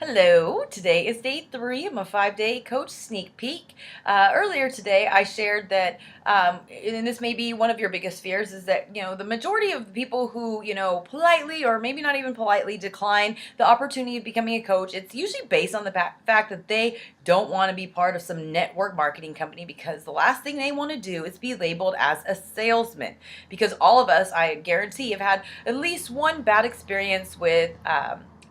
Hello, today is day 3 of my 5-day coach sneak peek. Earlier today, I shared that, and this may be one of your biggest fears, is that, the majority of people who, politely or maybe not even politely decline the opportunity of becoming a coach, it's usually based on the fact that they don't want to be part of some network marketing company because the last thing they want to do is be labeled as a salesman. Because all of us, I guarantee, have had at least one bad experience with,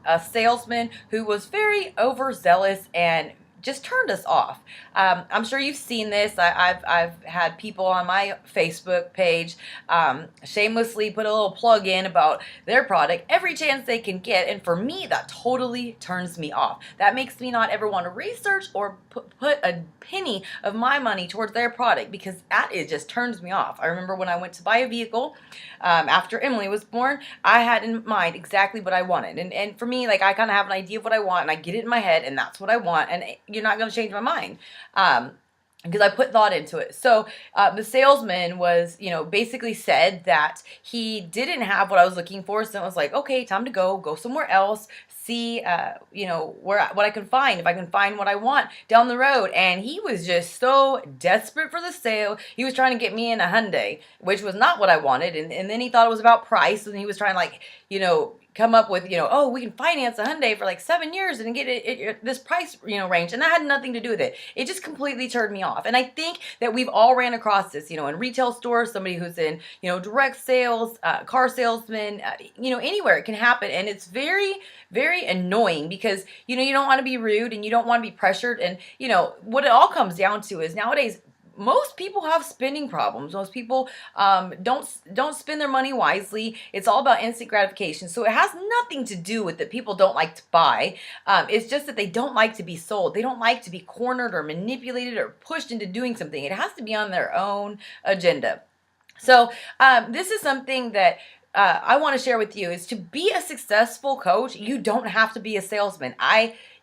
a salesman who was very overzealous and just turned us off. I'm sure you've seen this. I've had people on my Facebook page shamelessly put a little plug in about their product every chance they can get, and for me, that totally turns me off. That makes me not ever want to research or put a penny of my money towards their product because it just turns me off. I remember when I went to buy a vehicle after Emily was born, I had in mind exactly what I wanted, and for me, like I kind of have an idea of what I want, and I get it in my head, and that's what I want, and you're not going to change my mind. Because I put thought into it. So the salesman was, basically said that he didn't have what I was looking for. So I was like, okay, time to go somewhere else, see, what I can find, if I can find what I want down the road. And he was just so desperate for the sale. He was trying to get me in a Hyundai, which was not what I wanted. And then he thought it was about price. And he was trying come up with, oh, we can finance a Hyundai for like 7 years and get it this price, range. And that had nothing to do with it. It just completely turned me off. And I think that we've all ran across this, in retail stores, somebody who's in, direct sales, car salesman, anywhere it can happen. And it's very, very annoying because, you don't want to be rude and you don't want to be pressured. And, what it all comes down to is nowadays, most people have spending problems. Most people don't spend their money wisely. It's all about instant gratification. So it has nothing to do with that people don't like to buy. It's just that they don't like to be sold. They don't like to be cornered or manipulated or pushed into doing something. It has to be on their own agenda. So this is something that I want to share with you is to be a successful coach, you don't have to be a salesman.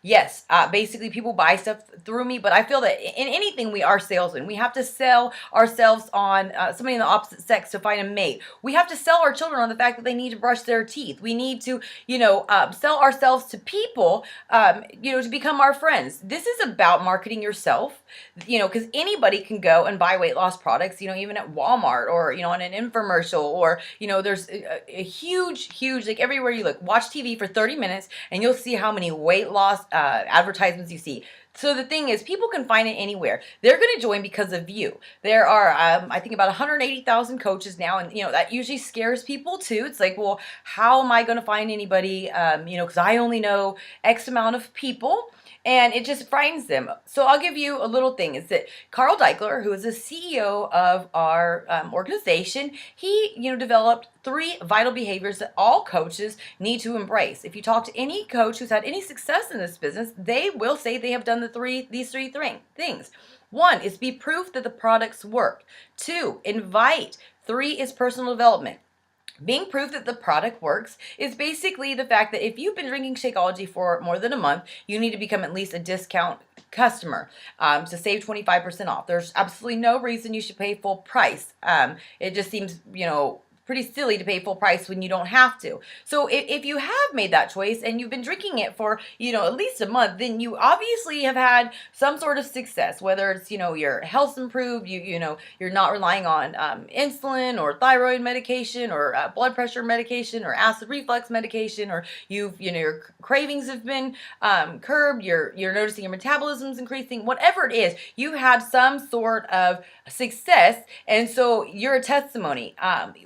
Yes, basically people buy stuff through me, but I feel that in anything we are salesmen. We have to sell ourselves on somebody in the opposite sex to find a mate. We have to sell our children on the fact that they need to brush their teeth. We need to, sell ourselves to people, to become our friends. This is about marketing yourself, because anybody can go and buy weight loss products, even at Walmart or, on an infomercial or, there's a huge, like everywhere you look, watch TV for 30 minutes and you'll see how many weight loss advertisements you see. So the thing is, people can find it anywhere. They're going to join because of you. There are, I think, about 180,000 coaches now, and that usually scares people too. It's like, well, how am I going to find anybody? Because I only know X amount of people. And it just frightens them. So I'll give you a little thing. Is that Carl Deichler, who is the CEO of our organization, he developed 3 vital behaviors that all coaches need to embrace. If you talk to any coach who's had any success in this business, they will say they have done these three things. 1 is be proof that the products work. 2, invite. 3 is personal development. Being proof that the product works is basically the fact that if you've been drinking Shakeology for more than a month, you need to become at least a discount customer to save 25% off. There's absolutely no reason you should pay full price. It just seems, pretty silly to pay full price when you don't have to. So if you have made that choice and you've been drinking it for, at least a month, then you obviously have had some sort of success, whether it's, your health's improved, you're not relying on insulin or thyroid medication or blood pressure medication or acid reflux medication, or your cravings have been curbed, you're noticing your metabolism's increasing, whatever it is, you had some sort of success, and so you're a testimony,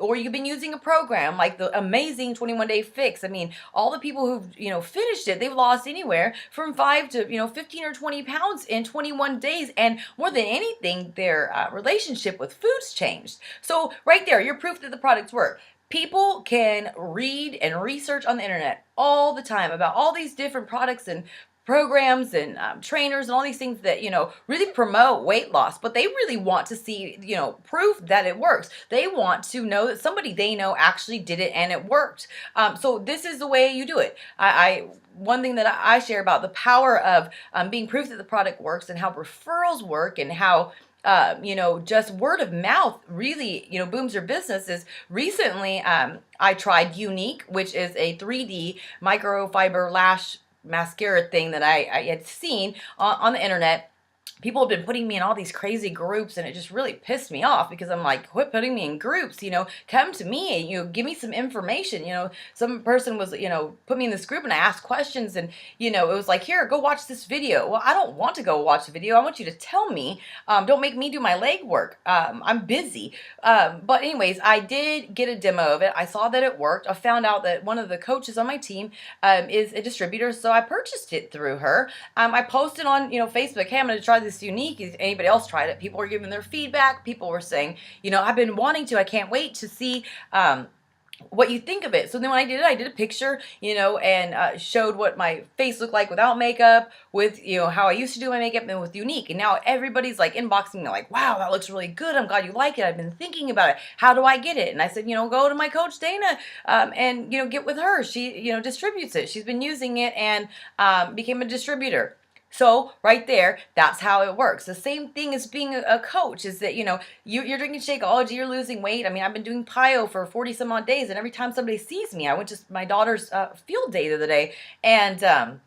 or you've been using a program like the amazing 21-day fix. I mean, all the people who've finished it, they've lost anywhere from 5 to 15 or 20 pounds in 21 days, and more than anything, their relationship with food's changed. So right there, you're proof that the products work. People can read and research on the internet all the time about all these different products and programs and trainers and all these things that really promote weight loss, but they really want to see proof that it works. They want to know that somebody they know actually did it and it worked. So this is the way you do it. One thing that I share about the power of being proof that the product works and how referrals work and how just word of mouth really, booms your business is recently I tried Unique, which is a 3D microfiber lash mascara thing that I had seen on the internet. People have been putting me in all these crazy groups, and it just really pissed me off because I'm like, quit putting me in groups, come to me and give me some information. Some person was, put me in this group, and I asked questions, and it was like, here, go watch this video. Well, I don't want to go watch the video. I want you to tell me. Don't make me do my legwork. I'm busy. But anyways, I did get a demo of it. I saw that it worked. I found out that one of the coaches on my team is a distributor, so I purchased it through her. I posted on Facebook, hey, I'm going to try this unique. Has anybody else tried it? People were giving their feedback. People were saying, I've been wanting to. I can't wait to see what you think of it. So then when I did it, I did a picture, and showed what my face looked like without makeup, with, how I used to do my makeup, and with unique. And now everybody's like inboxing me like, wow, that looks really good. I'm glad you like it. I've been thinking about it. How do I get it? And I said, go to my coach Dana, and, get with her. She, distributes it. She's been using it and became a distributor. So right there, that's how it works. The same thing as being a coach is that, you're drinking Shakeology, you're losing weight. I mean, I've been doing PIO for 40 some odd days, and every time somebody sees me, I went to my daughter's field day the other day, and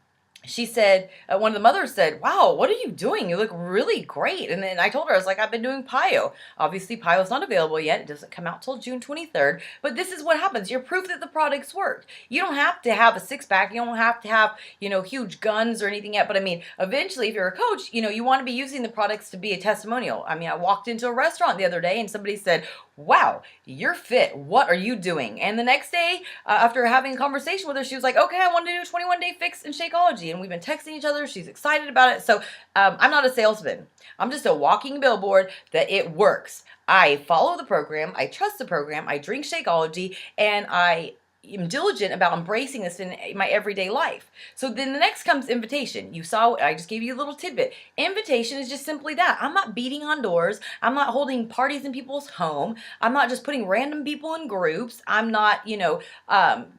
she said, one of the mothers said, wow, what are you doing? You look really great. And then I told her, I was like, I've been doing PIO. Obviously, PIO is not available yet. It doesn't come out till June 23rd. But this is what happens. You're proof that the products work. You don't have to have a six-pack. You don't have to have, huge guns or anything yet. But I mean, eventually, if you're a coach, you want to be using the products to be a testimonial. I mean, I walked into a restaurant the other day, and somebody said, wow, you're fit. What are you doing? And the next day, after having a conversation with her, she was like, okay, I want to do a 21-day fix in Shakeology. And we've been texting each other. She's excited about it. So I'm not a salesman. I'm just a walking billboard that it works. I follow the program. I trust the program. I drink Shakeology, and I am diligent about embracing this in my everyday life. So then the next comes invitation. You saw, I just gave you a little tidbit. Invitation is just simply that. I'm not beating on doors. I'm not holding parties in people's home. I'm not just putting random people in groups. I'm not,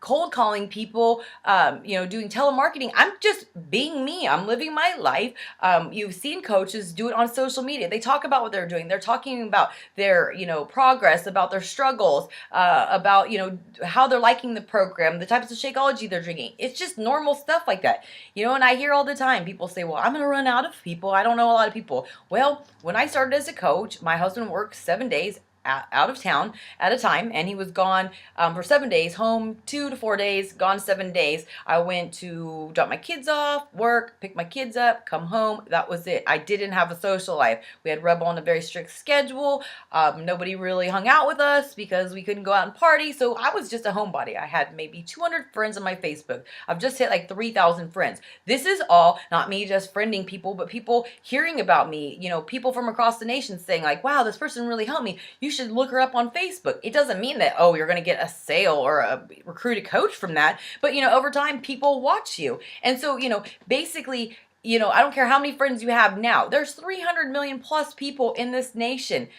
cold calling people, doing telemarketing. I'm just being me. I'm living my life. You've seen coaches do it on social media. They talk about what they're doing. They're talking about their, progress, about their struggles, about, how they're liking the program, the types of Shakeology they're drinking. It's just normal stuff like that. And I hear all the time people say, well, I'm going to run out of people. I don't know a lot of people. Well, when I started as a coach, my husband worked 7 days out of town at a time, and he was gone for 7 days, home 2 to 4 days, gone 7 days. I went to drop my kids off, work, pick my kids up, come home. That was it. I didn't have a social life. We had Rebel on a very strict schedule. Nobody really hung out with us because we couldn't go out and party. So I was just a homebody. I had maybe 200 friends on my Facebook. I've just hit like 3,000 friends. This is all not me just friending people, but people hearing about me, people from across the nation saying like, wow, this person really helped me. You should look her up on Facebook. It doesn't mean that, oh, you're going to get a sale or recruit a coach from that. But, over time, people watch you. And so, basically, I don't care how many friends you have now. There's 300 million plus people in this nation.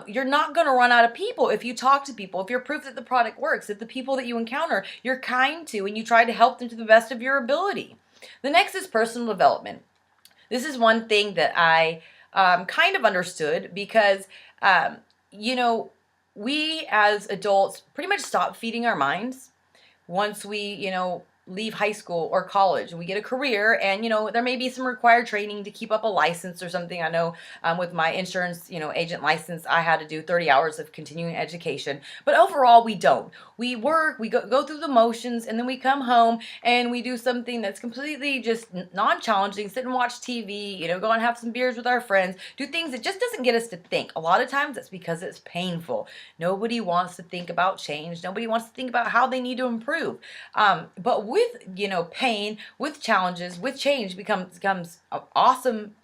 You're not going to run out of people if you talk to people, if you're proof that the product works, if the people that you encounter, you're kind to, and you try to help them to the best of your ability. The next is personal development. This is one thing that I kind of understood because we as adults pretty much stop feeding our minds once we, leave high school or college and we get a career, and there may be some required training to keep up a license or something. I know with my insurance agent license, I had to do 30 hours of continuing education, but overall we don't. We work, we go through the motions, and then we come home and we do something that's completely just non-challenging, sit and watch TV, go and have some beers with our friends, do things that just doesn't get us to think. A lot of times that's because it's painful. Nobody wants to think about change. Nobody wants to think about how they need to improve. But with pain, with challenges, with change becomes awesome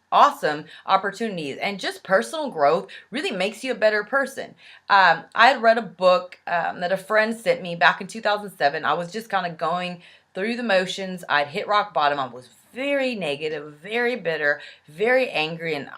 opportunities, and just personal growth really makes you a better person. I had read a book that a friend sent me back in 2007. I was just kind of going through the motions. I'd hit rock bottom. I was very negative, very bitter, very angry, and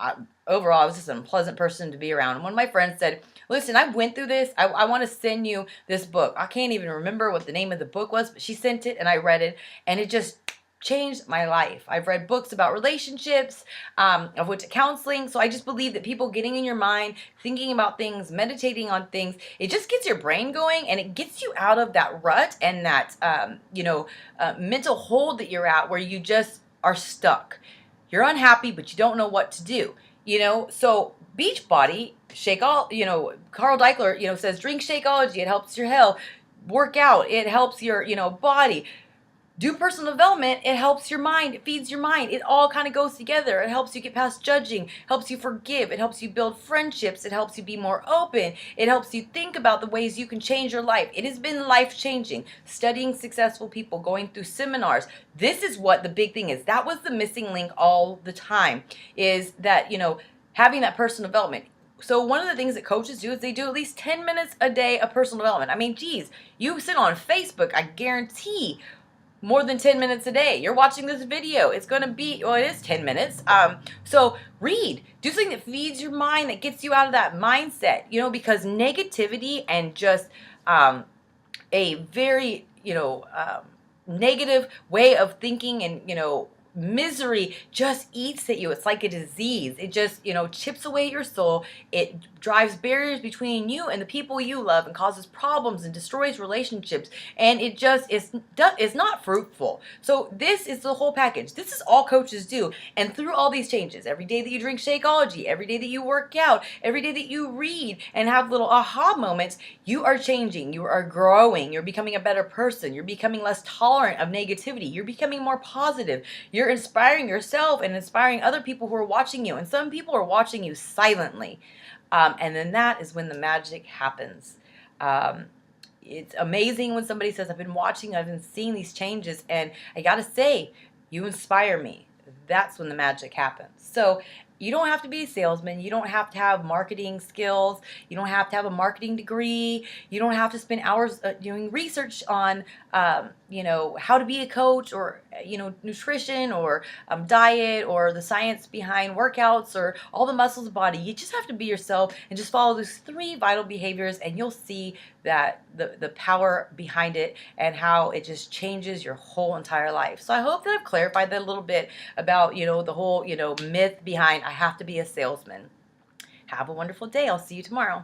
overall I was just an unpleasant person to be around. And one of my friends said, listen, I went through this. I want to send you this book. I can't even remember what the name of the book was, but she sent it and I read it, and it just changed my life. I've read books about relationships. I've went to counseling. So I just believe that people getting in your mind, thinking about things, meditating on things, it just gets your brain going and it gets you out of that rut and that, mental hold that you're at where you just are stuck. You're unhappy, but you don't know what to do. So Beachbody, shake all, Carl Deichler, says drink Shakeology. It helps your health. Work out. It helps your, body. Do personal development. It helps your mind. It feeds your mind. It all kind of goes together. It helps you get past judging, helps you forgive. It helps you build friendships. It helps you be more open. It helps you think about the ways you can change your life. It has been life changing. Studying successful people, going through seminars. This is what the big thing is. That was the missing link all the time, is that, having that personal development. So one of the things that coaches do is they do at least 10 minutes a day of personal development. I mean, geez, you sit on Facebook, I guarantee more than 10 minutes a day. You're watching this video. It's going to be, well, it is 10 minutes. So read, do something that feeds your mind, that gets you out of that mindset, because negativity and just a very, negative way of thinking and, misery just eats at you. It's like a disease. It just, chips away at your soul. It drives barriers between you and the people you love and causes problems and destroys relationships. And it just is not fruitful. So this is the whole package. This is all coaches do. And through all these changes, every day that you drink Shakeology, every day that you work out, every day that you read and have little aha moments, you are changing. You are growing. You're becoming a better person. You're becoming less tolerant of negativity. You're becoming more positive. You're inspiring yourself and inspiring other people who are watching you. And some people are watching you silently. And then that is when the magic happens. It's amazing when somebody says, I've been seeing these changes, and I got to say, you inspire me. That's when the magic happens. So you don't have to be a salesman. You don't have to have marketing skills. You don't have to have a marketing degree. You don't have to spend hours doing research on, how to be a coach or, nutrition or diet or the science behind workouts or all the muscles of the body. You just have to be yourself and just follow those 3 vital behaviors, and you'll see that the power behind it and how it just changes your whole entire life. So I hope that I've clarified that a little bit about, the whole, myth behind I have to be a salesman. Have a wonderful day. I'll see you tomorrow.